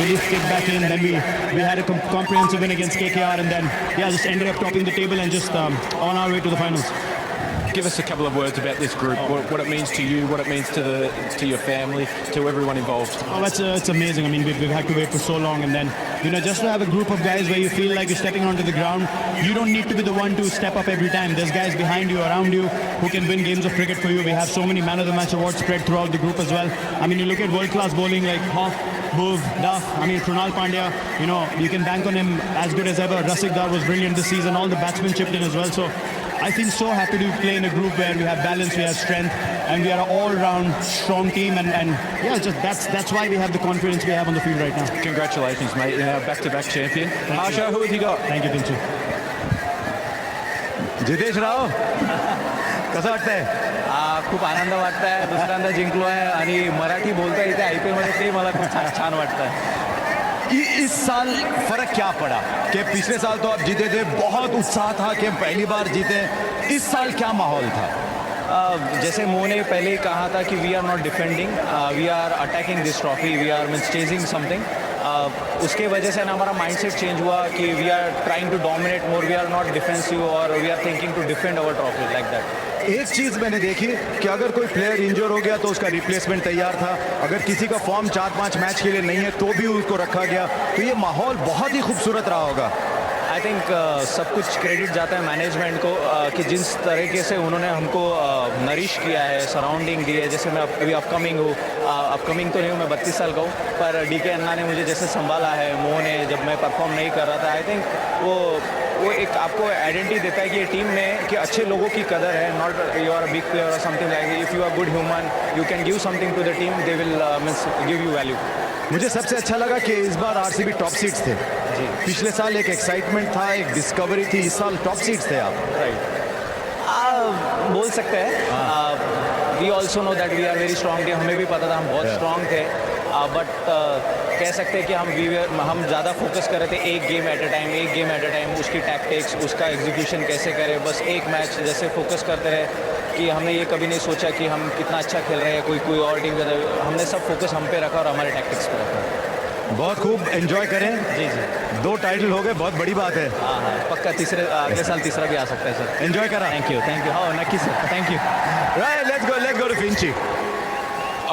belief kicked back in. Then we had a comprehensive win against KKR, and then just ended up topping the table and just on our way to the finals. Give us a couple of words about this group, what it means to you, what it means to your family, to everyone involved. Oh, it's amazing. I mean, we've had to wait for so long, and then just to have a group of guys where you feel like you're stepping onto the ground, you don't need to be the one to step up every time. There's guys behind you, around you, who can win games of cricket for you. We have so many man of the match awards spread throughout the group as well. I mean, you look at world-class bowling like Hoff, Bhuv, Duff. I mean, Krunal Pandya, you can bank on him as good as ever. Rasikdar Dar was brilliant this season. All the batsmen chipped in as well. So I feel so happy to play in a group where we have balance, we have strength, and we are an all-round strong team. And that's why we have the confidence we have on the field right now. Congratulations, mate. You're now back-to-back champion. Harsha, who have you got? Thank you, Pinchu. Jitesh Rao कसं वाटतंय? खूप आनंद वाटतंय. दुसऱ्यांदा जिंकलो आहे आणि मराठी बोलता येते IPL मध्ये, ते मला खूप छान वाटतंय. इस साल फर्क क्या पड़ा कि पिछले साल तो आप जीते थे, बहुत उत्साह था कि पहली बार जीते. इस साल क्या माहौल था? जैसे मो ने पहले ही कहा था कि we are not defending, we are attacking this trophy, we are means chasing something. उसके वजह से ना हमारा माइंडसेट चेंज हुआ कि we are trying to dominate more, we are not defensive और we are thinking to defend our trophy like that. एक चीज मैंने देखी कि अगर कोई प्लेयर इंजर हो गया तो उसका रिप्लेसमेंट तैयार था. अगर किसी का फॉर्म 4-5 मैच के लिए नहीं है तो भी उसको रखा गया. तो ये माहौल बहुत ही खूबसूरत रहा होगा. आई थिंक सब कुछ क्रेडिट जाता है मैनेजमेंट को कि जिस तरीके से उन्होंने हमको नरिश किया है, सराउंडिंग दी है. जैसे मैं अभी अपकमिंग हूँ, अपकमिंग तो नहीं हूँ, मैं 32 साल का हूँ, पर DK अन्ना ने मुझे जैसे संभाला है, मोह ने जब मैं परफॉर्म नहीं कर रहा था, आई थिंक वो एक आपको आइडेंटिटी देता है कि ये टीम में कि अच्छे लोगों की कदर है. Not you are a big player और something like, if you are good human you can give something to the team, they will means give you value. मुझे सबसे अच्छा लगा कि इस बार RCB टॉप सीट्स थे. पिछले साल एक एक्साइटमेंट था, एक डिस्कवरी थी. इस साल टॉप सीट्स थे आप. राइट, बोल सकते हैं. We also know that we are very strong team. हमें भी पता था हम बहुत स्ट्रॉन्ग थे, बट कह सकते हैं कि हम ज़्यादा फोकस कर रहे थे एक गेम एट अ टाइम, उसकी टैक्टिक्स, उसका एग्जीक्यूशन कैसे करें. बस एक मैच जैसे फोकस करते रहे कि हमने ये कभी नहीं सोचा कि हम कितना अच्छा खेल रहे हैं, कोई और टीम कर. हमने सब फोकस हम पे रखा और हमारे टैक्टिक्स पे रखा. बहुत खूब एंजॉय करें. जी 2 टाइटल हो गए, बहुत बड़ी बात है. हाँ, पक्का अगले साल तीसरा भी आ सकता है सर. एंजॉय करा. Thank you. हाँ, नक्की sir. Thank you. Right, let's go to Finchi.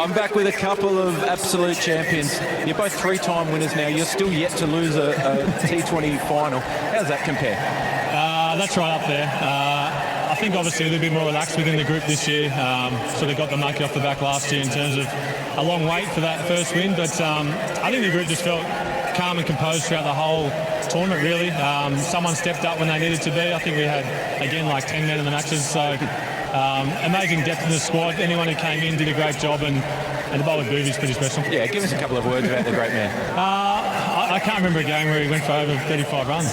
I'm back with a couple of absolute champions. You're both 3-time winners now. You're still yet to lose a T20 final. How does that compare? That's right up there. I think obviously a little bit more relaxed within the group this year. So they got the monkey off the back last year in terms of a long wait for that first win. But I think the group just felt calm and composed throughout the whole tournament, really. Someone stepped up when they needed to be. I think we had, again, like 10 men in the matches. So amazing depth in the squad. Anyone who came in did a great job, and the bowler Bhuv is pretty special. Yeah, give us a couple of words about the great man. I can't remember a game where he went for over 35 runs.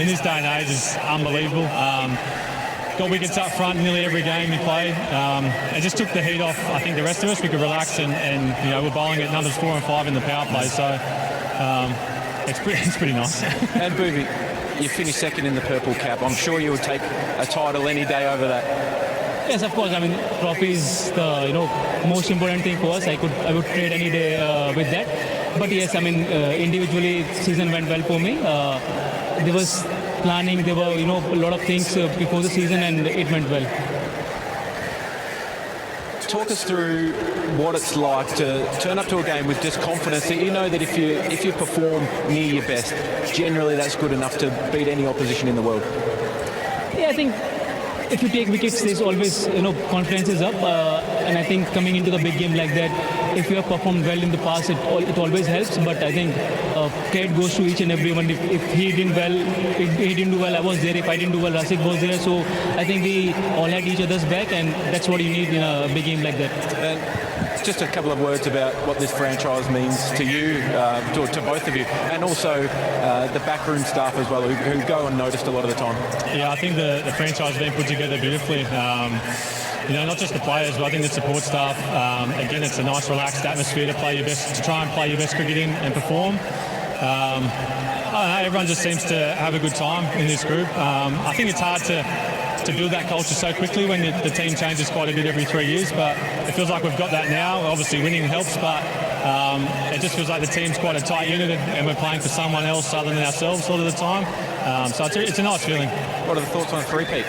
In this day and age, it's unbelievable. Got wickets up front nearly every game he played. It just took the heat off, I think, the rest of us. We could relax and we're bowling at numbers 4 and 5 in the power play. So it's pretty nice. And Bhuvi, you finished second in the purple cap. I'm sure you would take a title any day over that. Yes, of course. I mean, trophy is the most important thing for us. I would trade any day with that. But yes, I mean, individually, season went well for me. There was planning. There were a lot of things before the season, and it went well. Talk us through what it's like to turn up to a game with just confidence that you know that if you perform near your best, generally that's good enough to beat any opposition in the world. Yeah, I think if you take wickets, there's always confidence is up, and I think coming into the big game like that, if you have performed well in the past, it always helps. But I think credit goes to each and everyone. If he did well, he didn't do well, I was there. If I didn't do well, Rasik was there. So I think we all had each other's back, and that's what you need in a big game like that. And just a couple of words about what this franchise means to you, to both of you, and also the backroom staff as well, who go unnoticed a lot of the time. Yeah, I think the franchise has been put together beautifully. Not just the players, but I think the support staff. Again, it's a nice, relaxed atmosphere to try and play your best cricket in and perform. I don't know, everyone just seems to have a good time in this group. I think it's hard to build that culture so quickly when the team changes quite a bit every 3 years, but it feels like we've got that now. Obviously, winning helps, but it just feels like the team's quite a tight unit, and we're playing for someone else other than ourselves a lot of the time. So it's a nice feeling. What are the thoughts on a three-peat?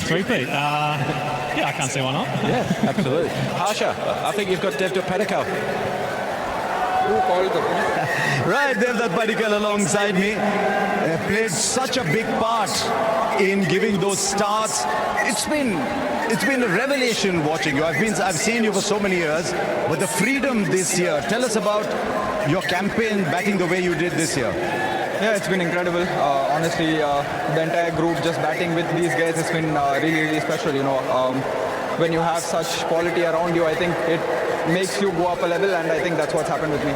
Three-peat. Yeah, I can't see why not. Yeah, absolutely. Harsha, I think you've got Devdutt Padikkal. Right, Devdutt Padikkal alongside me played such a big part in giving those starts. It's been a revelation watching you. I've seen you for so many years, but the freedom this year. Tell us about your campaign batting the way you did this year. Yeah, it's been incredible. Honestly, the entire group just batting with these guys has been really, really special. You know, when you have such quality around you, I think it makes you go up a level, and I think that's what's happened with me.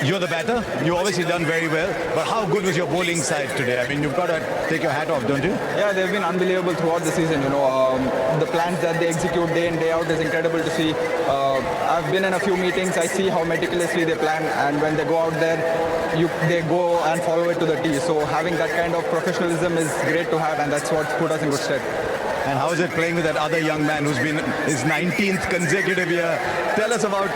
You're the batter. You obviously done very well. But how good was your bowling side today? I mean, you've got to take your hat off, don't you? Yeah, they've been unbelievable throughout the season. You know, the plans that they execute day in, day out is incredible to see. I've been in a few meetings. I see how meticulously they plan, and when they go out there, they go and follow it to the T. So having that kind of professionalism is great to have, and that's what put us in good stead. And how is it playing with that other young man who's been his 19th consecutive year? Tell us about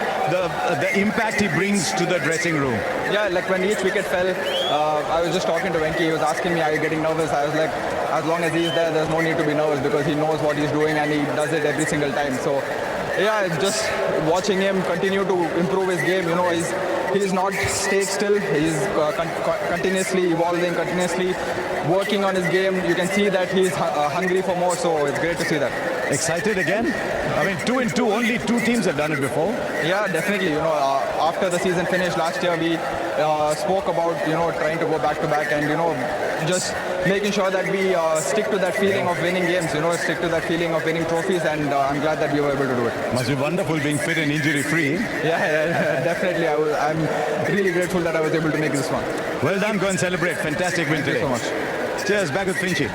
the impact he brings to the dressing room. Yeah, like when each wicket fell, I was just talking to Venki. He was asking me, are you getting nervous? I was like, as long as he's there, there's no need to be nervous because he knows what he's doing and he does it every single time. So, yeah, just watching him continue to improve his game. You know, he's not stayed still. He's continuously evolving, continuously working on his game. You can see that he's hungry for more, so it's great to see that. Excited again? I mean, 2-2, only two teams have done it before. Yeah, definitely. You know, after the season finished last year, we spoke about, you know, trying to go back to back and, you know, just making sure that we stick to that feeling of winning games, you know, stick to that feeling of winning trophies, and I'm glad that we were able to do it. Must be wonderful being fit and injury-free. Yeah, definitely. I'm really grateful that I was able to make this one. Well done, go and celebrate. Fantastic win today. Thank you so much. Cheers, back with Finchy.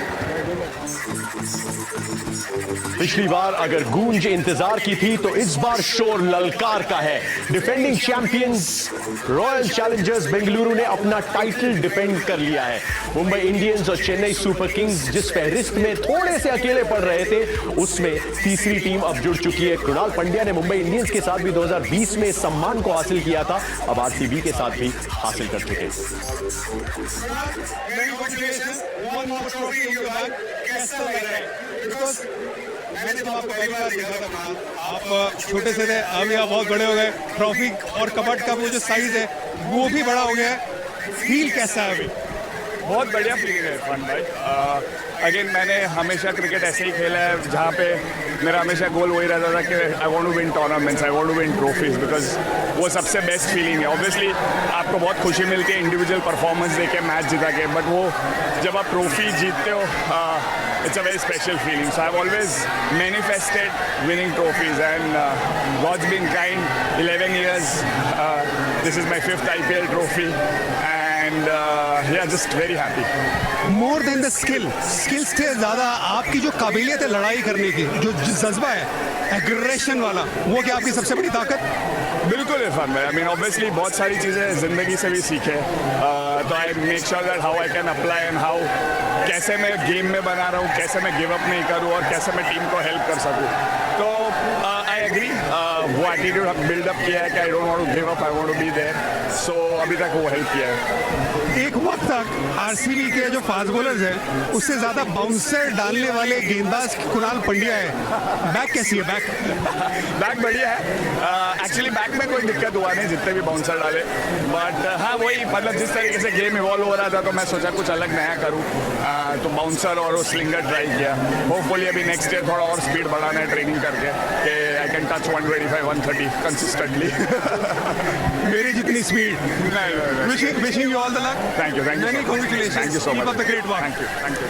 पिछली बार अगर गूंज इंतजार की थी तो इस बार शोर ललकार का है। Defending champions royal Challengers Bengaluru ने अपना टाइटल डिफेंड कर लिया है। मुंबई इंडियंस और चेन्नई सुपर किंग्स जिस फहरिस्त में थोड़े से अकेले पड़ रहे थे, उसमें तीसरी टीम अब जुड़ चुकी है। कृणाल पंड्या ने मुंबई इंडियंस के साथ भी 2020 में सम्मान को हासिल किया था, अब आरसीबी के साथ भी हासिल कर चुके हैं। मैंने तो आपको पहली बार देखा था, आप छोटे से थे, अभी आप बहुत बड़े हो गए। ट्रॉफी और कबड्डी का वो जो साइज है वो भी बड़ा हो गया है। फील कैसा है अभी? बहुत बढ़िया फीलिंग है इरफान भाई। अगेन मैंने हमेशा क्रिकेट ऐसे ही खेला है जहाँ पे मेरा हमेशा गोल वही रहता था कि I want to win tournaments, I want to win trophies, because वो सबसे बेस्ट फीलिंग है। ऑब्वियसली आपको बहुत खुशी मिलती है इंडिविजुअल परफॉर्मेंस दे के, मैच जिता के, बट वो जब आप ट्रॉफी जीतते हो it's a very special feeling. So I've always manifested winning trophies, and God's been kind. 11 years. This is my 5th IPL trophy, and yeah, just very happy. More than the skill से ज़्यादा आपकी जो काबिलियत है लड़ाई करने की, जो जज्बा है एग्रेशन वाला, वो क्या आपकी सबसे बड़ी ताकत? बिल्कुल इरफान भाई। आई मीन ऑब्वियसली बहुत सारी चीज़ें ज़िंदगी से भी सीखे, तो I make sure that how I can apply and how कैसे मैं गेम में बना रहा हूँ, कैसे मैं गिव अप नहीं करूँ और कैसे मैं टीम को हेल्प कर सकूँ। तो आई एग्री, वो एटीट्यूड बिल्डअप किया है कि I don't want to give up, I want to be there. So अभी तक वो हेल्प किया है। एक वक्त तक आरसीबी के जो फास्ट बॉलर्स हैं उससे ज़्यादा बाउंसर डालने वाले गेंदबाज कृणाल पंड्या है। बैक कैसी है? बैक बढ़िया है। एक्चुअली बैक में कोई दिक्कत हुआ नहीं जितने भी बाउंसर डाले, बट हाँ वही मतलब जिस तरीके से गेम इवॉल्व हो रहा था तो मैं सोचा कुछ अलग नया करूँ, तो बाउंसर और वो स्लिंगर ट्राई किया। होपफुली अभी नेक्स्ट ईयर थोड़ा और स्पीड बढ़ाना है ट्रेनिंग करके कि आई कैन टच 125-130 कंसिस्टेंटली। मेरी जितनी speed. Wishing you all the luck. Thank you congratulations. Thank you so much. Keep up the great work. Thank you.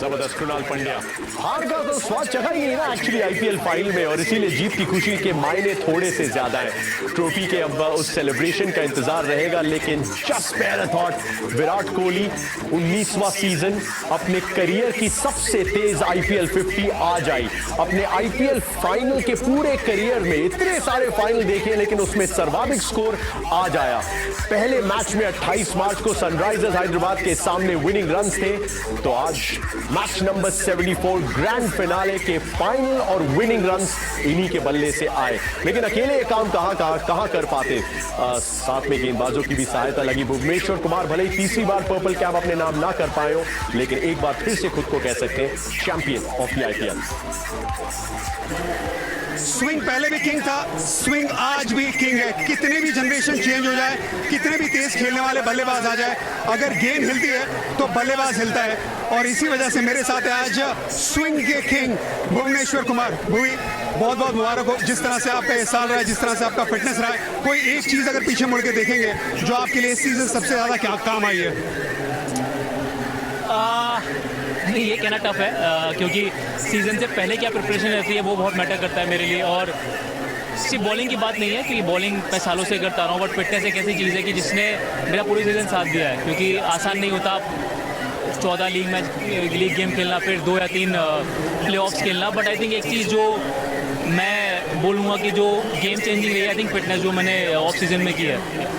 जबरदस्त कृणाल पंड्या। हार का तो स्वाद चखा ही नहीं ना एक्चुअली आईपीएल फाइनल में, और इसीलिए जीत की खुशी के मायने थोड़े से ज्यादा है। ट्रॉफी के अब उस सेलिब्रेशन का इंतजार रहेगा, लेकिन जस्ट पैर थॉट विराट कोहली 19वां सीजन, अपने करियर की सबसे तेज आईपीएल 50 आज आई। अपने आईपीएल फाइनल के पूरे करियर में इतने सारे फाइनल देखे, लेकिन उसमें सर्वाधिक स्कोर आज आया। पहले मैच में 28 मार्च को सनराइजर्स हैदराबाद के सामने विनिंग रन थे, तो आज मैच नंबर 74 ग्रैंड फिनाले के फाइनल और विनिंग रन्स इन्हीं के बल्ले से आए, लेकिन अकेले ये काम कहां कर पाते। साथ में गेंदबाजों की भी सहायता लगी। भुवनेश्वर कुमार भले ही तीसरी बार पर्पल कैप अपने नाम ना कर पाए हो, लेकिन एक बार फिर से खुद को कह सकते हैं champion of the IPL. Swing पहले भी किंग था, स्विंग आज भी किंग है। कितने भी जनरेशन चेंज हो जाए, कितने भी तेज खेलने वाले बल्लेबाज आ जाए, अगर गेंद हिलती है तो बल्लेबाज हिलता है। और इसी वजह से मेरे साथ है आज स्विंग के किंग भुवनेश्वर कुमार। भुवी, बहुत बहुत मुबारक हो। जिस तरह से आपका ये साल रहा है, जिस तरह से आपका फिटनेस रहा है, कोई एक चीज अगर पीछे मुड़ के देखेंगे जो आपके लिए इस सीजन सबसे ज्यादा क्या काम आई है? नहीं, ये कहना टफ है क्योंकि सीज़न से पहले क्या प्रिपरेशन रहती है वो बहुत मैटर करता है मेरे लिए। और सिर्फ बॉलिंग की बात नहीं है क्योंकि बॉलिंग मैं सालों से करता रहा हूँ, बट फिटनेस एक ऐसी चीज़ है कि जिसने मेरा पूरी सीज़न साथ दिया है। क्योंकि आसान नहीं होता 14 लीग गेम खेलना, फिर 2 या 3 प्लेऑफ्स खेलना। बट आई थिंक एक चीज़ जो मैं बोलूँगा कि जो गेम चेंजिंग रही है, आई थिंक फिटनेस जो मैंने ऑफ सीजन में की है।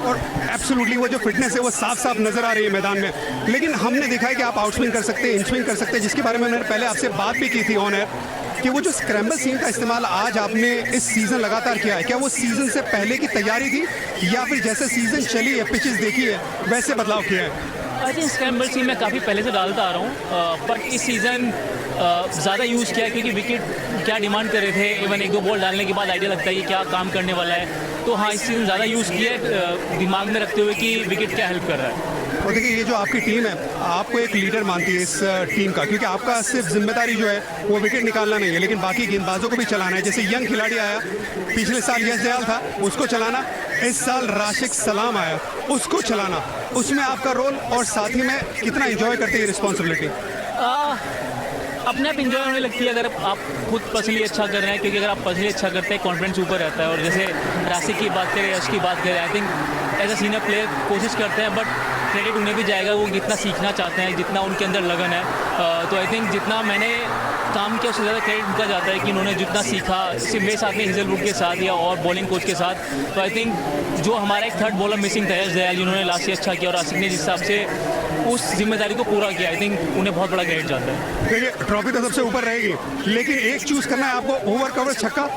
और एब्सोल्युटली वो जो फिटनेस है वो साफ साफ नजर आ रही है मैदान में। लेकिन हमने देखा है कि आप आउट स्विंग कर सकते हैं, इन स्विंग कर सकते हैं, जिसके बारे में मैंने पहले आपसे बात भी की थी ऑन एयर, कि वो जो स्क्रैम्बल सीम का इस्तेमाल आज आपने इस सीजन लगातार किया है, क्या वो सीजन से पहले की तैयारी थी या फिर जैसे सीजन चली है, पिचेस देखी है, वैसे बदलाव किया है? आई थिंक स्क्रैम्बल सीम मैं काफ़ी पहले से डालता आ रहा हूँ, बट इस सीज़न ज़्यादा यूज़ किया है क्योंकि विकेट क्या डिमांड कर रहे थे। इवन 1-2 बॉल डालने के बाद आइडिया लगता है कि क्या काम करने वाला है। तो हाँ, इस सीज़न ज़्यादा यूज़ किया है दिमाग में रखते हुए कि विकेट क्या हेल्प कर रहा है। और देखिए, ये जो आपकी टीम है, आपको एक लीडर मानती है इस टीम का, क्योंकि आपका सिर्फ जिम्मेदारी जो है वो विकेट निकालना नहीं है, लेकिन बाकी गेंदबाजों को भी चलाना है। जैसे यंग खिलाड़ी आया, पिछले साल यश दयाल था, उसको चलाना। इस साल राशिक सलाम आया, उसको चलाना। उसमें आपका रोल और साथ ही में कितना एंजॉय करते हैं रिस्पॉन्सिबिलिटी? अपने आप इंजॉय होने लगती है अगर आप खुद पर्सनली अच्छा कर रहे हैं, क्योंकि अगर आप पर्सनली अच्छा करते हैं कॉन्फिडेंस ऊपर रहता है। और जैसे राशिक की बात करें, यश की बात करें, I think as a senior player कोशिश करते हैं, बट क्रेडिट उन्हें भी जाएगा, वो जितना सीखना चाहते हैं, जितना उनके अंदर लगन है। तो आई थिंक जितना मैंने काम किया उससे ज़्यादा क्रेडिट उनका जाता है कि उन्होंने जितना सीखा, सिर्फ मेरे साथ नहीं, हिजलवुड के साथ या और बॉलिंग कोच के साथ। तो आई थिंक जो हमारा एक थर्ड बॉलर मिसिंग था यश दयाल, जिन्होंने लास्ट ईयर अच्छा किया, और राशिक ने जिस हिसाब से उस जिम्मेदारी को पूरा किया, आई थिंक उन्हें बहुत बड़ा क्रेडिट जाता है। देखिए, ट्रॉफी तो सबसे ऊपर रहेगी, लेकिन एक चूज करना है आपको, ओवर कवर छक्का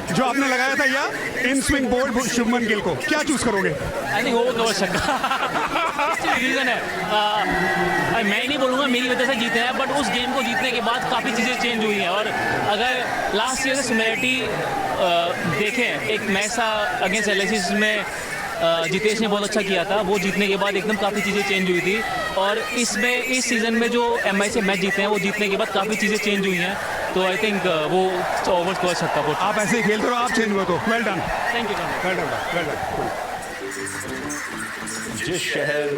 जो आपने लगाया था या in swing bowled Shubman Gill को, क्या चूज करोगे? आई थिंक ओवर कवर छक्का रीजन है। मैं नहीं बोलूँगा मेरी वजह से जीते हैं, बट उस गेम को जीतने के बाद काफ़ी चीज़ें चेंज हुई हैं। और अगर लास्ट ईयर से सिमिलरिटी देखें, एक मैच था अगेंस्ट एलएसी में जितेश ने बहुत अच्छा किया था, वो जीतने के बाद एकदम काफ़ी चीज़ें चेंज हुई थी। और इसमें इस सीज़न में जो एमआई से मैच जीते हैं, वो जीतने के बाद काफ़ी चीज़ें चेंज हुई हैं। तो आई थिंक वो ओवर कवर छक्का। आप ऐसे ही खेलते रहो, आप चेंज हुए तो well done. Thank you, well done, well done. जिस शहर,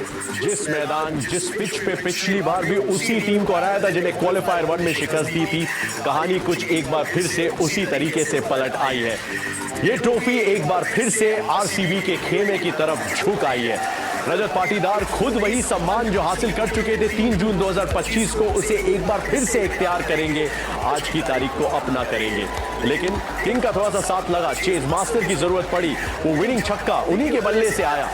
जिस मैदान, जिस पिच पे पिछली बार भी उसी टीम को हराया था जिन्हें क्वालिफायर 1 में शिकस्त दी थी, कहानी कुछ एक बार फिर से उसी तरीके से पलट आई है। ये ट्रॉफी एक बार फिर से आरसीबी के खेमे की तरफ झुक आई है। रजत पाटीदार खुद वही सम्मान जो हासिल कर चुके थे 3 जून 2025 को, उसे एक बार फिर से इख्तियार करेंगे, आज की तारीख को अपना करेंगे। लेकिन किंग का थोड़ा सा साथ लगा, चेज मास्टर की जरूरत पड़ी, वो विनिंग छक्का उन्हीं के बल्ले से आया।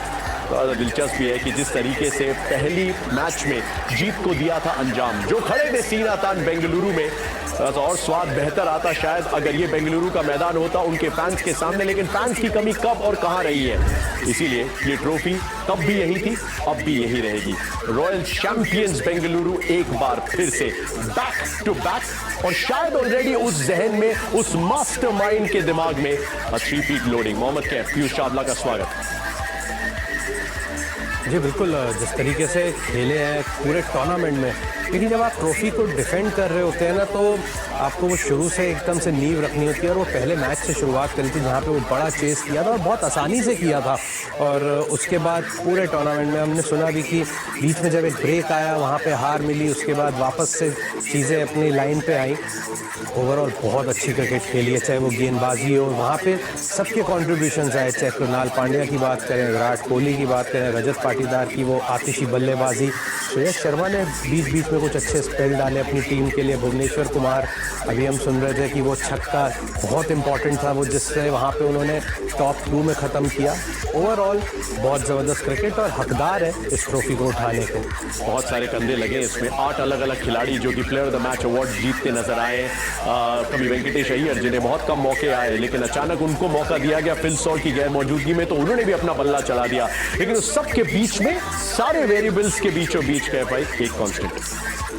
तो दिलचस्प ये है कि जिस तरीके से पहली मैच में जीत को दिया था अंजाम, जो खड़े थे सीना तान बेंगलुरु में, और स्वाद बेहतर आता शायद अगर ये बेंगलुरु का मैदान होता उनके फैंस के सामने। लेकिन फैंस की कमी कब और कहां रही है, इसीलिए ये ट्रॉफी तब भी यही थी, अब भी यही रहेगी। रॉयल चैंपियंस बेंगलुरु एक बार फिर से बैक टू बैक, और शायद ऑलरेडी उस जहन में, उस मास्टरमाइंड के दिमाग में 3-पीट लोडिंग। मोहम्मद कैफ, पीयूष चावला का स्वागत। जी बिल्कुल, जिस तरीके से खेले हैं पूरे टूर्नामेंट में, लेकिन जब आप ट्रॉफी को डिफेंड कर रहे होते हैं ना, तो आपको वो शुरू से एकदम से नींव रखनी होती है। और वो पहले मैच से शुरुआत करी थी जहाँ पे वो बड़ा चेस किया था और बहुत आसानी से किया था। और उसके बाद पूरे टूर्नामेंट में हमने सुना भी कि बीच में जब एक ब्रेक आया, वहाँ पे हार मिली, उसके बाद वापस से चीज़ें अपनी लाइन पे आई। ओवरऑल बहुत अच्छी क्रिकेट खेली है, चाहे वो गेंदबाजी हो, वहाँ पे सबके कॉन्ट्रीब्यूशंस आए, चाहे कृणाल पांड्या की बात करें, विराट कोहली की बात करें, रजत पाटीदार की वो आतिशी बल्लेबाजी, श्रेयस शर्मा ने बीच बीच में कुछ अच्छे स्पेल डाले अपनी टीम के लिए। भुवनेश्वर कुमार, अभी हम सुन रहे थे कि वो छक्का बहुत इंपॉर्टेंट था, वो जिससे वहाँ पे उन्होंने टॉप 2 में ख़त्म किया। ओवरऑल बहुत ज़बरदस्त क्रिकेट और हकदार है इस ट्रॉफी को उठाने के। बहुत सारे कंधे लगे इसमें, 8 अलग अलग खिलाड़ी जो कि player of the match award जीतते नजर आए। कभी वेंकटेश अय्यर जिन्हें बहुत कम मौके आए, लेकिन अचानक उनको मौका दिया गया फिल सॉल्ट की गैर मौजूदगी में, तो उन्होंने भी अपना बल्ला चला दिया। लेकिन उस सब के बीच में, सारे वेरिएबल्स के बीचों बीच गए भाई एक कांस्टेंट।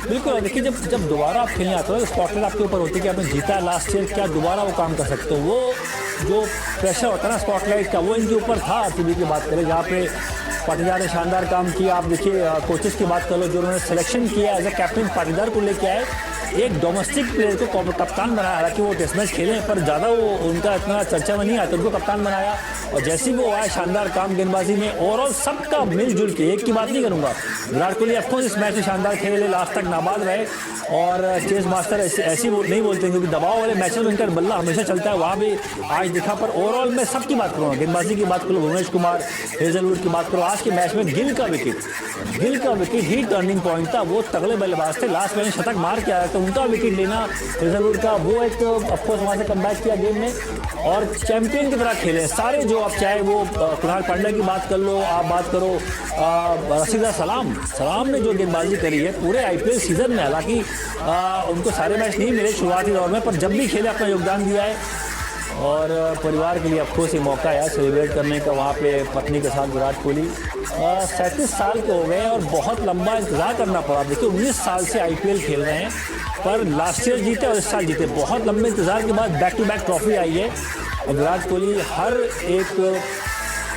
बिल्कुल, देखिए जब दोबारा आप खेलने आते हो तो स्पॉटलाइट आपके ऊपर होती है कि आपने जीता लास्ट ईयर, क्या दोबारा वो काम कर सकते हो। वो जो प्रेशर होता है ना स्पॉटलाइट का, वो इनके ऊपर था। आरसीबी की बात करें जहाँ पे पाटीदार ने शानदार काम किया। आप देखिए कोचेस की बात कर लो, जो उन्होंने सिलेक्शन किया एज ए कैप्टन पाटीदार को लेके आए, एक डोमेस्टिक प्लेयर को कप्तान बनाया। हालांकि वो टेस्ट मैच खेले पर ज़्यादा वो उनका इतना चर्चा में नहीं आया, तो उनको कप्तान बनाया और जैसे ही वो आया शानदार काम गेंदबाजी में। ओवरऑल सबका मिलजुल के, एक की बात नहीं करूँगा, विराट कोहली ऑफकोर्स इस मैच में शानदार खेले, लास्ट तक नाबाद रहे और चेस मास्टर ऐसी नहीं बोलते क्योंकि दबाव वाले मैचेस में इनका बल्ला हमेशा चलता है, वहाँ भी आज दिखा। पर ओवरऑल मैं सबकी बात करूँगा, गेंदबाजी की बात करूँ, भुवनेश कुमार, हेजलवुड की बात करूँ, आज के मैच में गिल का विकेट ही टर्निंग पॉइंट था। वो तगड़े बल्लेबाज थे, लास्ट मैच शतक मार के आया, तो उनका विकेट लेना हेजलवुड का, वो एक ऑफकोर्स वहाँ से कमबैक किया गेम में और चैंपियन की तरह खेले सारे। जो आप चाहे वो कुणाल पांड्या की बात कर लो, आप बात करो रशीदा सलाम ने जो गेंदबाजी करी है पूरे आईपीएल सीजन में। हालांकि उनको सारे मैच नहीं मिले शुरुआती दौर में, पर जब भी खेले अपना योगदान दिया है और परिवार के लिए अफकोर्स ये मौका है सेलिब्रेट करने का वहाँ पे पत्नी के साथ। विराट कोहली 37 साल के हो गए और बहुत लंबा इंतजार करना पड़ा। देखिए 19 साल से आईपीएल खेल रहे हैं, पर लास्ट ईयर जीते और इस साल जीते। बहुत लंबे इंतजार के बाद back to back trophy I है और विराट कोहली हर एक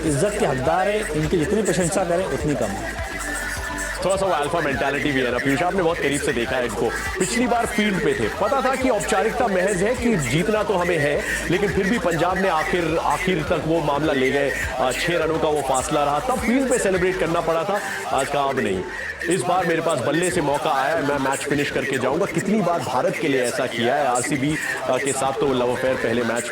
इज्जत के हकदार है, इनकी जितनी प्रशंसा करें उतनी कम है। थोड़ा सा वो अल्फा मेंटालिटी भी है ना, पीयूष आपने बहुत करीब से देखा है इनको। पिछली बार फील्ड पे थे, पता था कि औपचारिकता महज है कि जीतना तो हमें है, लेकिन फिर भी पंजाब ने आखिर तक वो मामला ले गए। 6 रनों का वो फासला रहा, तब फील्ड पे सेलिब्रेट करना पड़ा था। आज का अब नहीं, इस बार मेरे पास बल्ले से मौका आया है, मैं मैच फिनिश करके जाऊंगा। कितनी बार भारत के लिए ऐसा किया है आरसीबी के साथ, तो लव अफेयर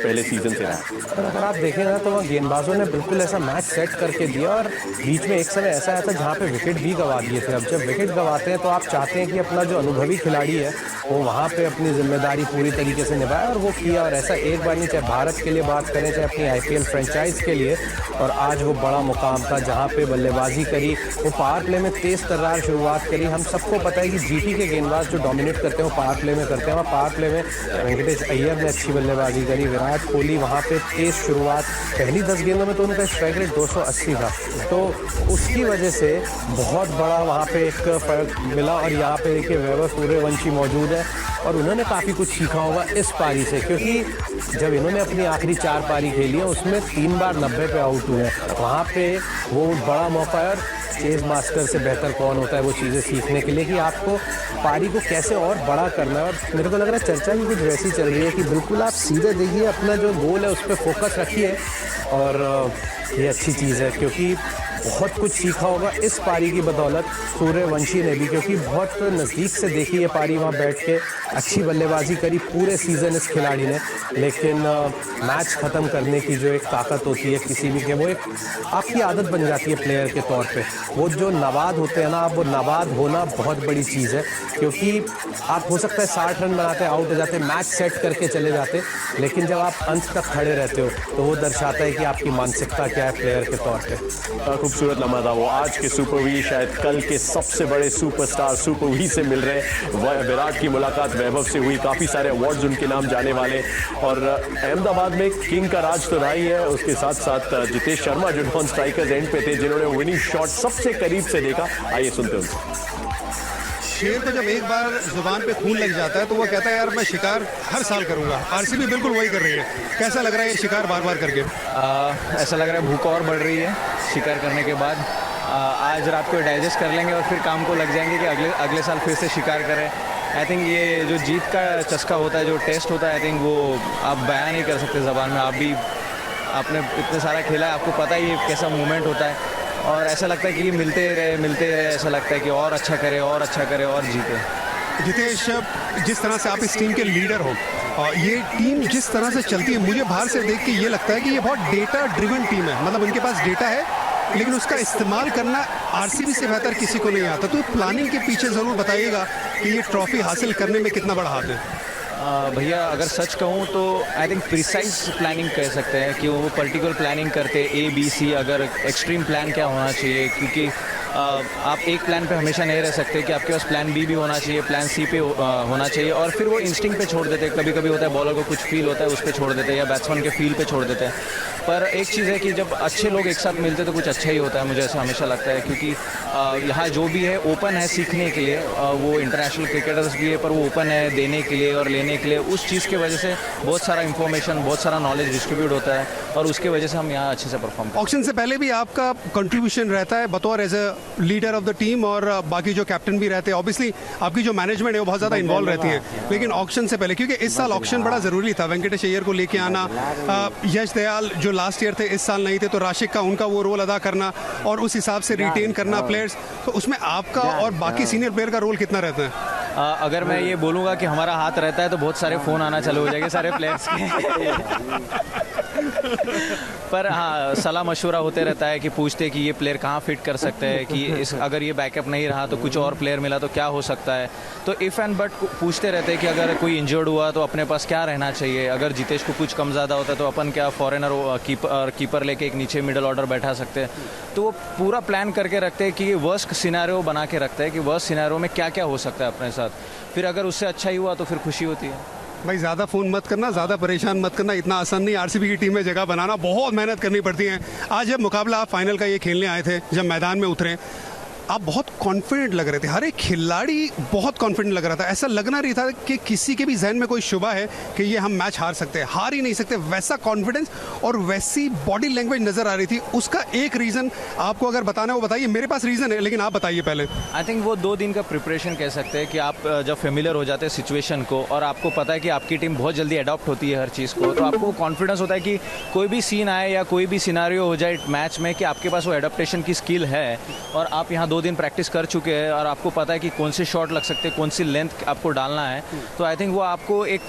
पहले सीजन से रहा। अगर आप देखें ना तो गेंदबाजों ने बिल्कुल ऐसा मैच सेट करके दिया और बीच में एक समय ऐसा आया था जहाँ पे विकेट भी गंवा दिए थे। अब जब विकेट गंवाते हैं तो आप चाहते हैं कि अपना जो अनुभवी खिलाड़ी है वो वहाँ पे अपनी जिम्मेदारी पूरी तरीके से निभाए, और वो किया। और ऐसा एक बार नहीं, चाहे भारत के लिए बात करें चाहे अपनी आईपीएल फ्रेंचाइज के लिए, और आज वो बड़ा मुकाम था जहाँ पे बल्लेबाजी करी। वो पावर प्ले में तेज तर्रार शुरुआत करी। हम सबको पता है कि जीटी के गेंदबाज जो डोमिनेट करते हैं वो पावर प्ले में करते हैं। वहाँ पावर प्ले में वेंकटेश अय्यर ने अच्छी बल्लेबाजी करी, विराट कोहली वहाँ पे तेज शुरुआत, पहली 10 गेंदों में तो उनका स्ट्राइक रेट 280 था, तो उसकी वजह से बहुत बड़ा वहाँ पे एक फर्क मिला। और यहाँ पे देखिए वैभव सूर्यवंशी मौजूद है और उन्होंने काफ़ी कुछ सीखा होगा इस पारी से, क्योंकि जब इन्होंने अपनी आखिरी 4 पारी खेली है उसमें 3 बार 90 पे आउट हुए हैं। वहाँ पे वो बड़ा मौका है और चेज मास्टर से बेहतर कौन होता है वो चीज़ें सीखने के लिए कि आपको पारी को कैसे और बड़ा करना है। और मेरे को लग रहा है चर्चा भी कुछ वैसी चल रही है कि बिल्कुल आप सीधे देखिए, अपना जो गोल है उस पर फोकस रखिए, और ये अच्छी चीज़ है क्योंकि बहुत कुछ सीखा होगा इस पारी की बदौलत सूर्यवंशी ने भी, क्योंकि बहुत नज़दीक से देखी है पारी, वहाँ बैठ के अच्छी बल्लेबाजी करी पूरे सीज़न इस खिलाड़ी ने। लेकिन मैच ख़त्म करने की जो एक ताकत होती है किसी भी के, वो एक आपकी आदत बन जाती है प्लेयर के तौर पे। वो जो नवाद होते हैं ना, आप वो नवाद होना बहुत बड़ी चीज़ है, क्योंकि आप हो सकता है 60 रन बनाते हैं, आउट हो जाते, मैच सेट करके चले जाते, लेकिन जब आप अंत तक खड़े रहते हो तो वो दर्शाता है कि आपकी मानसिकता क्या है प्लेयर के तौर पर। खूबसूरत लम्हा था वो। आज के सुपर वी शायद कल के सबसे बड़े सुपरस्टार सुपर वी से मिल रहे हैं। विराट की मुलाकात वैभव से हुई, काफ़ी सारे अवार्ड्स उनके नाम जाने वाले, और अहमदाबाद में किंग का राज तो रहा ही है, उसके साथ साथ जितेश शर्मा जो नॉन स्ट्राइकर्स एंड पे थे, जिन्होंने विनिंग शॉट सबसे करीब से देखा। आइए सुनते हैं। शेर को जब एक बार जुबान पे खून लग जाता है तो वो कहता है यार मैं शिकार हर साल करूंगा। आरसीबी बिल्कुल वही कर रही है। कैसा लग रहा है ये शिकार बार बार करके? ऐसा लग रहा है भूख और बढ़ रही है शिकार करने के बाद। आज रात को डाइजेस्ट कर लेंगे और फिर काम को लग जाएंगे कि अगले साल फिर से शिकार करें। आई थिंक ये जो जीत का चस्का होता है, जो टेस्ट होता है, आई थिंक वो आप बयान नहीं कर सकते ज़बान में। आपने इतना सारा खेला है, आपको पता ही कैसा मूवमेंट होता है, और ऐसा लगता है कि मिलते रहे, ऐसा लगता है कि और अच्छा करे और जीते। जितेश, जिस तरह से आप इस टीम के लीडर हो, ये टीम जिस तरह से चलती है, मुझे बाहर से देख के ये लगता है कि ये बहुत डेटा ड्रिवन टीम है। मतलब उनके पास डेटा है लेकिन उसका इस्तेमाल करना आरसीबी से बेहतर किसी को नहीं आता। तो प्लानिंग के पीछे ज़रूर बताइएगा कि ये ट्रॉफी हासिल करने में कितना बड़ा हाथ है। भैया अगर सच कहूँ तो आई थिंक प्रिसाइज प्लानिंग कह सकते हैं कि वो पर्टिकुलर प्लानिंग करते ABC, अगर एक्सट्रीम प्लान क्या होना चाहिए, क्योंकि आप एक प्लान पे हमेशा नहीं रह सकते कि आपके पास प्लान B भी होना चाहिए, प्लान C पे होना चाहिए, और फिर वो इंस्टिंक्ट पे छोड़ देते हैं। कभी कभी होता है बॉलर को कुछ फील होता है उस पर छोड़ देते हैं, या बैट्समैन के फील पे छोड़ देते हैं। पर एक चीज़ है कि जब अच्छे लोग एक साथ मिलते हैं तो कुछ अच्छा ही होता है, मुझे ऐसा हमेशा लगता है, क्योंकि यहाँ जो भी है ओपन है सीखने के लिए। वो इंटरनेशनल क्रिकेटर्स भी है पर वो ओपन है देने के लिए और लेने के लिए। उस चीज़ की वजह से बहुत सारा इन्फॉर्मेशन, बहुत सारा नॉलेज डिस्ट्रीब्यूट होता है और उसकी वजह से हम यहाँ अच्छे से परफॉर्म करते हैं। ऑक्शन से पहले भी आपका कंट्रीब्यूशन रहता है बतौर as a leader of the team, और बाकी जो कैप्टन भी रहते हैं। ऑब्वियसली आपकी जो मैनेजमेंट है वो बहुत ज़्यादा इन्वॉल्व रहती है, लेकिन ऑक्शन से पहले, क्योंकि इस साल ऑक्शन बड़ा ज़रूरी था, वेंकटेश अय्यर को लेके आना, यश दयाल जो लास्ट ईयर थे इस साल नहीं थे, तो राशिक का उनका वो रोल अदा करना और उस हिसाब से रिटेन करना प्लेयर्स, तो उसमें आपका और बाकी सीनियर प्लेयर का रोल कितना रहता है? अगर मैं ये बोलूँगा कि हमारा हाथ रहता है तो बहुत सारे फ़ोन आना चालू हो जाएंगे सारे प्लेयर्स के। पर हाँ, सलाह मशवरा होते रहता है कि पूछते कि ये प्लेयर कहाँ फिट कर सकते हैं, कि इस अगर ये बैकअप नहीं रहा तो कुछ और प्लेयर मिला तो क्या हो सकता है। तो इफ़ एंड बट पूछते रहते हैं कि अगर कोई इंजर्ड हुआ तो अपने पास क्या रहना चाहिए, अगर जितेश को कुछ कम ज़्यादा होता है तो अपन क्या फॉरेनर कीपर लेके एक नीचे मिडल ऑर्डर बैठा सकते हैं। तो वो पूरा प्लान करके रखते हैं कि वर्स्ट सिनेरियो बना के रखते हैं कि वर्स्ट सिनेरियो में क्या क्या हो सकता है अपने साथ। फिर अगर उससे अच्छा ही हुआ तो फिर खुशी होती है। भाई ज़्यादा फ़ोन मत करना, ज़्यादा परेशान मत करना, इतना आसान नहीं आरसीबी की टीम में जगह बनाना, बहुत मेहनत करनी पड़ती है। आज जब मुकाबला आप फाइनल का ये खेलने आए थे, जब मैदान में उतरे, आप बहुत कॉन्फिडेंट लग रहे थे, हर एक खिलाड़ी बहुत कॉन्फिडेंट लग रहा था। ऐसा लगना नहीं था कि किसी के भी जहन में कोई शुबा है कि ये हम मैच हार सकते हैं, हार ही नहीं सकते। वैसा कॉन्फिडेंस और वैसी बॉडी लैंग्वेज नज़र आ रही थी। उसका एक रीज़न आपको अगर बताना है वो बताइए। मेरे पास रीज़न है लेकिन आप बताइए पहले। आई थिंक वो 2 दिन का प्रिपरेशन कह सकते हैं कि आप जब फेमिलियर हो जाते हैं सिचुएशन को और आपको पता है कि आपकी टीम बहुत जल्दी अडॉप्ट होती है हर चीज़ को, तो आपको कॉन्फिडेंस होता है कि कोई भी सीन आए या कोई भी सिनारियो हो जाए मैच में कि आपके पास वो एडॉप्टेशन की स्किल है और आप यहाँ 2 दिन प्रैक्टिस कर चुके हैं और आपको पता है कि कौन से शॉट लग सकते हैं, कौन सी लेंथ आपको डालना है। तो आई थिंक वो आपको एक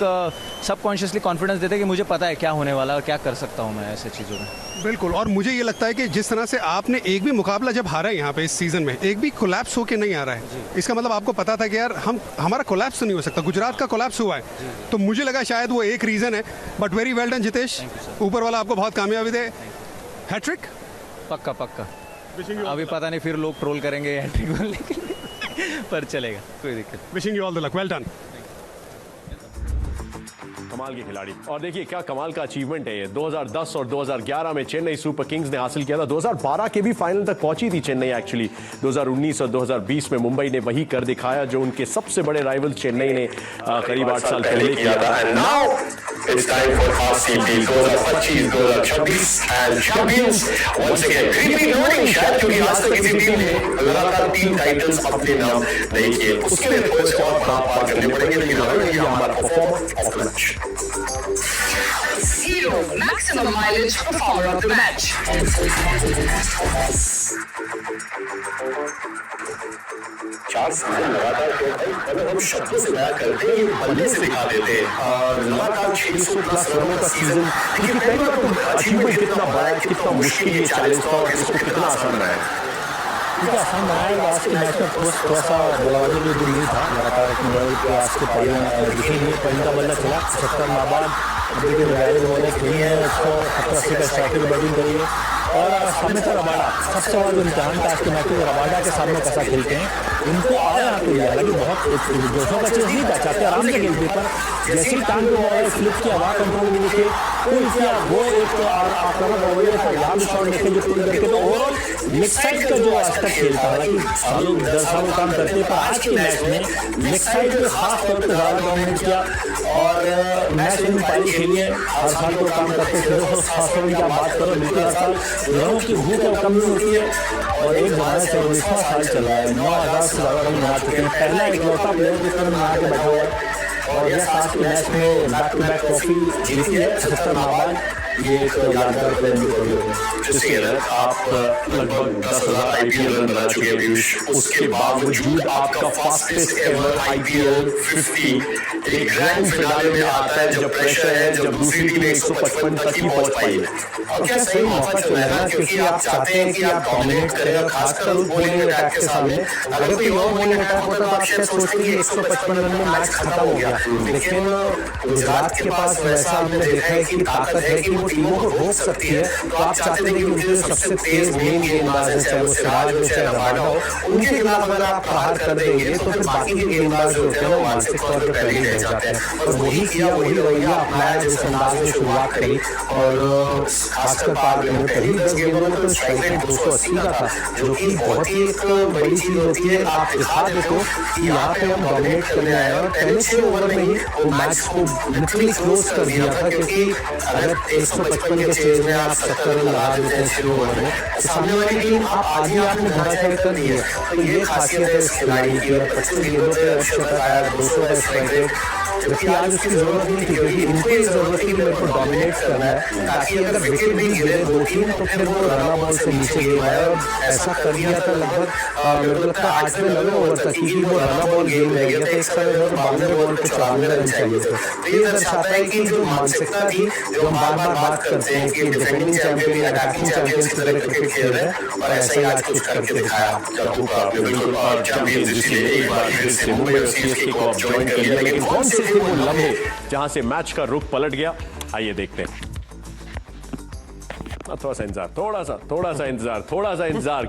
सबकॉन्शियसली कॉन्फिडेंस देते हैं कि मुझे पता है क्या होने वाला है और क्या कर सकता हूँ मैं ऐसे चीज़ों में। बिल्कुल, और मुझे ये लगता है कि जिस तरह से आपने एक भी मुकाबला जब हारा है यहाँ पे इस सीजन में, एक भी कोलैप्स होके नहीं आ रहा है, इसका मतलब आपको पता था कि यार हमारा कोलैप्स तो नहीं हो सकता। गुजरात का कोलैप्स हुआ है, तो मुझे लगा शायद वो एक रीज़न है। But very well done Jitesh, ऊपर वाला आपको बहुत कामयाबी दे। हैट्रिक पक्का पक्का। अभी पता नहीं फिर लोग ट्रोल करेंगे हैट्रिक बोलने के लिए, पर चलेगा, कोई दिक्कत। Wishing you all the luck, well done. कमाल के खिलाड़ी, और देखिए क्या कमाल का अचीवमेंट है ये। 2010 और 2011 में चेन्नई सुपर किंग्स ने हासिल किया था। 2012 के भी फाइनल तक पहुंची थी चेन्नई एक्चुअली। 2019 और 2020 में मुंबई ने वही कर दिखाया जो उनके सबसे बड़े राइवल चेन्नई ने करीब 8 साल पहले किया था। And now it's time for RCB 2025 2026 and champions once again. क्रीपी नोइंग शायद क्योंकि आज तक किसी टीम ने लगातार 3 टाइटल्स अपने नाम नहीं किए। उसके लिए थोड़े से और बात करने पड़ेंगे, लेकिन ये हमारा performer of match. Zero maximum mileage performer of the match. चार साल लगातार अगर हम शब्दों से बयां करते हैं, बल्ले से दिखा देते हैं। और लगातार 600 प्लस रनों का सीजन, क्योंकि पहले तो अचीवमेंट कितना बड़ा है, कितना मुश्किल ये चैलेंज था और इसको कितना आसान बनाया। क्योंकि आसान बनाया आज के मैच में थोड़ा सा बल्लेबाजी भी दूर नहीं था। लगातार आज के पारी दिखे नहीं, पर इनका बल्ला चला 75 माह बाद खेली है। 170-80 का स्ट्राइकर बैटिंग करी है और सामने था रबाडा। सबसे बड़ा जो इम्तहान था आज के मैच में, रबाडा के सामने कैसा खेलते हैं, उनको आया हाथ लिया। हालांकि बहुत जोशों का चीज़ नहीं था, चाहते आराम से खेलते, पर जैसे ही टांग को बॉल फ्लिप किया, वहाँ कंट्रोल में देखे पुल किया, वो एक आक्रामक रवैया था। यहाँ भी शॉट देखे जो पुल करके, तो ओवरऑल लेग साइड का जो आज तक खेल था, हालांकि सालों 10 सालों काम करते हैं, पर आज के मैच में लेग साइड पे खास तौर पर ज़्यादा डोमिनेट किया और मैच में पारी खेली है। हर साल को काम करते थे, खास तौर की आप बात करो, बिल्कुल हर साल रनों की भूख है वो कम नहीं होती है। और एक जमाने से 19वां साल चल रहा है, 9000 से ज़्यादा रन बना चुके हैं। पहला एक लौटा प्लेयर जिस तरह बना के बैठा हुआ है और यह आज के मैच में बैक टू बैक ट्रॉफी जीती है 75 माह बाद। ये एक यादगार प्लेन जिसके तहत आप लगभग 10,000 IPL रन बना चुके हैं पीयूष। उसके बावजूद आपका फास्टेस्ट एवर IPL 50 एक ग्रैंड फिनाले में आता है जब प्रेशर है, जब दूसरी टीम 155 तक ही पहुंच पाई है। और क्या सही मौका चुना है ना, क्योंकि आप चाहते हैं कि आप डोमिनेट करें, और खासकर उस बॉलिंग अटैक के सामने। अगर कोई और बॉलिंग अटैक होता तो आप शायद सोचते कि 155 रन में मैच खत्म हो गया, लेकिन गुजरात के पास वैसा आपने देखा है कि ताकत है कि वो टीमों को रोक सकती है। तो आप चाहते हैं कि उनके जो सबसे तेज मेन गेंदबाज है, चाहे वो सिराज हो चाहे रबाडा हो, उनके खिलाफ अगर आप प्रहार कर देंगे तो फिर बाकी के गेंदबाज जो होते हैं वो मानसिक तौर पर पहले ही रह जाते हैं। और वही किया, वही रवैया अपनाया जिस अंदाज में शुरुआत करी। और खासकर पहली 10 गेंदों में तो स्ट्राइक रेट 280 का था, जो कि बहुत ही एक बड़ी चीज होती है। आप दिखा देते कि यहाँ पे हम डोमिनेट करने आए हैं, और पहले 6 ओवर में ही वो मैच को लिटरली क्लोज कर दिया था। क्योंकि अगर 155 के चेज में आप 70 रन लगा देते हैं 6 ओवर में, तो सामने वाली टीम आप आगे आपने धराशायी कर दिए। तो ये खासियत है इस खिलाड़ी की। 25 गेंदों पे शतक आया, 200 का स्ट्राइक रेट, जबकि आज उसकी जरूरत नहीं थी, क्योंकि इनको ये जरूरत थी कि मेरे को डोमिनेट करना है, ताकि अगर विकेट भी गिरे 2-3 तो फिर वो रना बॉल से नीचे गेम आए। और ऐसा कर दिया था लगभग मेरे को लगता है 8वें-9वें ओवर तक, क्योंकि वो रना बॉल गेम रह गया था। एक समय में 92 बॉल पे 94 रन चाहिए थे। तो ये दर्शाता है कि जो मानसिकता थी, जो हम बार बार बात करते हैं कि डिफेंडिंग चैंपियन या अटैकिंग चैंपियंस की तरह क्रिकेट खेल रहे हैं, और ऐसा ही आज कुछ करके दिखाया। चैंपियंस जिसके एक बार फिर से मुंबई और CSK को आप ज्वाइन कर लिया, लेकिन कौन से थे वो लम्हे जहां से मैच का रुख पलट गया? आइए देखते हैं। थोड़ा सा इंतजार, थोड़ा सा इंतजार।